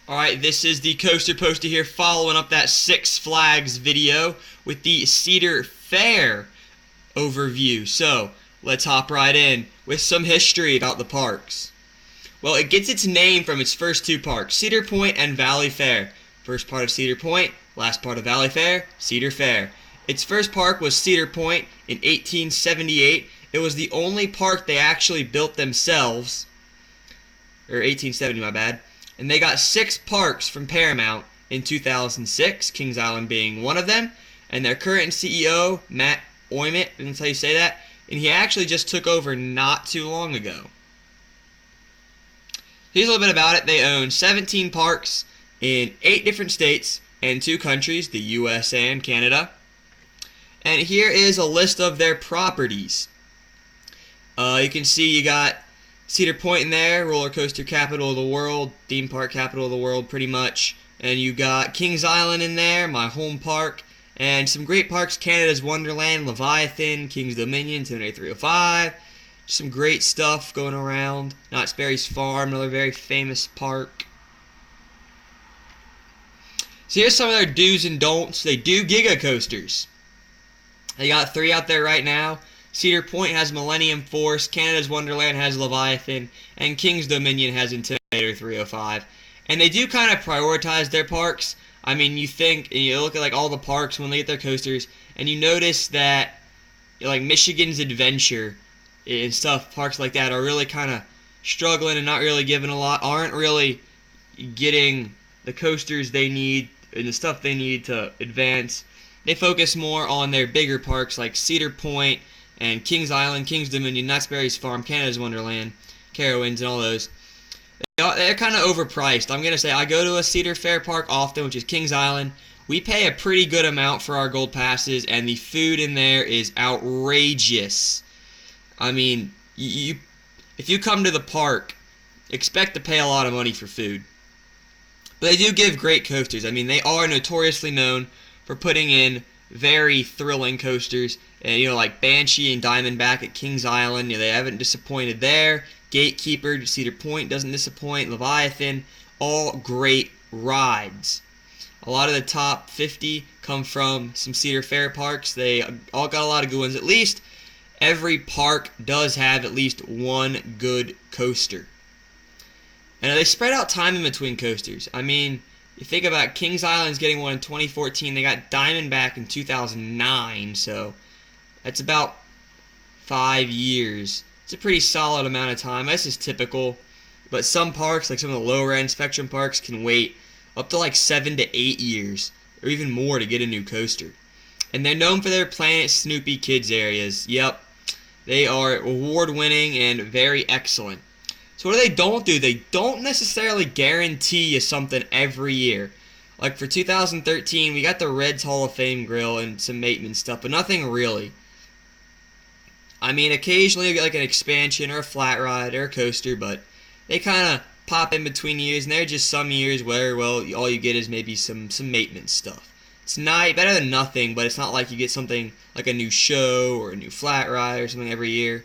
Alright, this is the Coaster Poster here, following up that Six Flags video with the Cedar Fair overview. So, let's hop right in with some history about the parks. Well, it gets its name from its first two parks, Cedar Point and Valley Fair. First part of Cedar Point, last part of Valley Fair, Cedar Fair. Its first park was Cedar Point in 1878. It was the only park they actually built themselves. Or 1870, my bad. And they got 6 parks from Paramount in 2006, Kings Island being one of them. And their current CEO, Matt Oimet, that's how you say that, and he actually just took over not too long ago. Here's a little bit about it. They own 17 parks in 8 different states and 2 countries, the US and Canada. And here is a list of their properties. You can see you got Cedar Point in there, roller coaster capital of the world, theme park capital of the world pretty much. And you got Kings Island in there, my home park, and some great parks, Canada's Wonderland, Leviathan, King's Dominion, 305. Some great stuff going around. Knott's Berry's Farm, another very famous park. So here's some of their do's and don'ts. They do Giga coasters. They got 3 out there right now. Cedar Point has Millennium Force, Canada's Wonderland has Leviathan, and King's Dominion has Intimidator 305. And they do kind of prioritize their parks. I mean, you think, and you look at like all the parks when they get their coasters, and you notice that like Michigan's Adventure and stuff, parks like that are really kind of struggling and not really giving a lot, aren't really getting the coasters they need and the stuff they need to advance. They focus more on their bigger parks like Cedar Point and Kings Island, Kings Dominion, Knott's Berry's Farm, Canada's Wonderland, Carowinds, and all those. They're kind of overpriced. I'm going to say I go to a Cedar Fair park often, which is Kings Island. We pay a pretty good amount for our gold passes, and the food in there is outrageous. I mean, if you come to the park, expect to pay a lot of money for food. But they do give great coasters. I mean, they are notoriously known for putting in very thrilling coasters, and like Banshee and Diamondback at Kings Island, they haven't disappointed there. Gatekeeper, Cedar Point doesn't disappoint. Leviathan, all great rides. A lot of the top 50 come from some Cedar Fair parks. They all got a lot of good ones. At least every park does have at least one good coaster. And they spread out time in between coasters. I mean, you think about Kings Island's getting one in 2014. They got Diamondback in 2009, so that's about 5 years. It's a pretty solid amount of time. This is typical. But some parks, like some of the lower end Spectrum parks, can wait up to like 7 to 8 years, or even more, to get a new coaster. And they're known for their Planet Snoopy Kids areas. Yep, they are award-winning and very excellent. So what do? They don't necessarily guarantee you something every year. Like for 2013, we got the Reds Hall of Fame grill and some maintenance stuff, but nothing really. I mean, occasionally you get like an expansion or a flat ride or a coaster, but they kind of pop in between years, and there are just some years where, well, all you get is maybe some maintenance stuff. It's not better than nothing, but it's not like you get something like a new show or a new flat ride or something every year.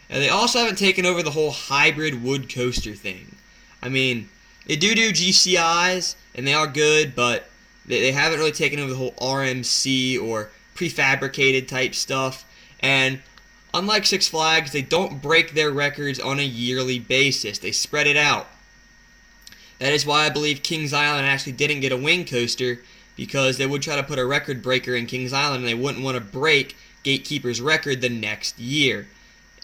And they also haven't taken over the whole hybrid wood coaster thing. I mean, they do GCIs, and they are good, but they haven't really taken over the whole RMC or prefabricated type stuff. And unlike Six Flags, they don't break their records on a yearly basis. They spread it out. That is why I believe Kings Island actually didn't get a wing coaster, because they would try to put a record breaker in Kings Island, and they wouldn't want to break Gatekeeper's record the next year.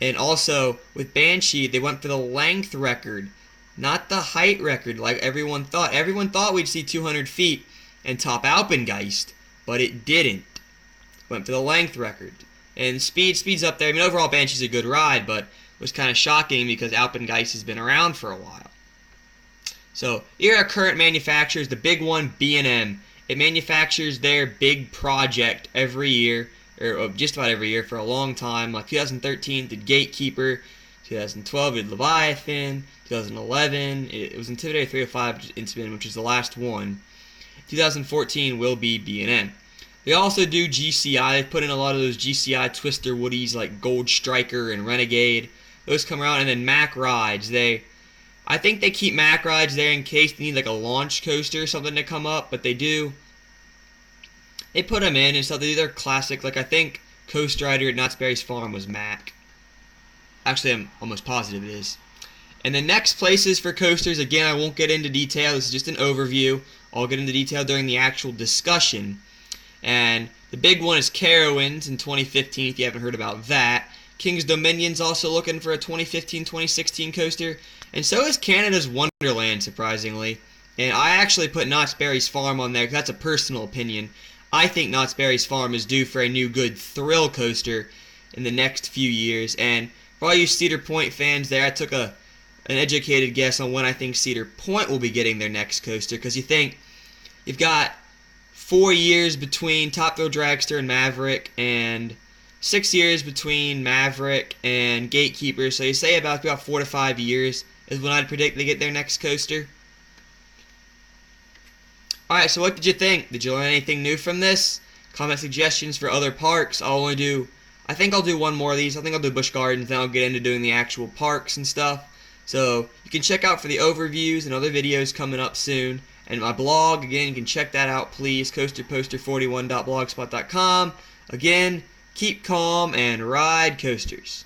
And also, with Banshee, they went for the length record, not the height record like everyone thought. Everyone thought we'd see 200 feet and top Alpengeist, but it didn't. Went for the length record. And speed's up there. I mean, overall, Banshee's a good ride, but it was kind of shocking because Alpengeist has been around for a while. So, here are current manufacturers. The big one, B&M. It manufactures their big project every year, or just about every year for a long time. Like 2013 did Gatekeeper, 2012 did Leviathan, 2011 it was Intimidator 305 incident, which is the last one. 2014 will be B&M. They also do GCI. They put in a lot of those GCI Twister Woodies like Gold Striker and Renegade. Those come around, and then Mack Rides. They I think they keep Mack rides there in case they need like a launch coaster or something to come up, but they do. They put them in and stuff. They're classic. Like I think Coast Rider at Knott's Berry's Farm was Mack. Actually, I'm almost positive it is. And the next places for coasters, again, I won't get into detail. This is just an overview. I'll get into detail during the actual discussion. And the big one is Carowinds in 2015, if you haven't heard about that. King's Dominion's also looking for a 2015-2016 coaster. And so is Canada's Wonderland, surprisingly. And I actually put Knott's Berry's Farm on there because that's a personal opinion. I think Knott's Berry's Farm is due for a new good thrill coaster in the next few years. And for all you Cedar Point fans there, I took an educated guess on when I think Cedar Point will be getting their next coaster, because you think you've got 4 years between Top Thrill Dragster and Maverick, and 6 years between Maverick and Gatekeeper, so you say about 4 to 5 years is when I'd predict they get their next coaster. Alright, so what did you think? Did you learn anything new from this? Comment suggestions for other parks. I think I'll do one more of these. I think I'll do Busch Gardens, then I'll get into doing the actual parks and stuff. So you can check out for the overviews and other videos coming up soon. And my blog, again, you can check that out, please. coasterposter41.blogspot.com. Again, keep calm and ride coasters.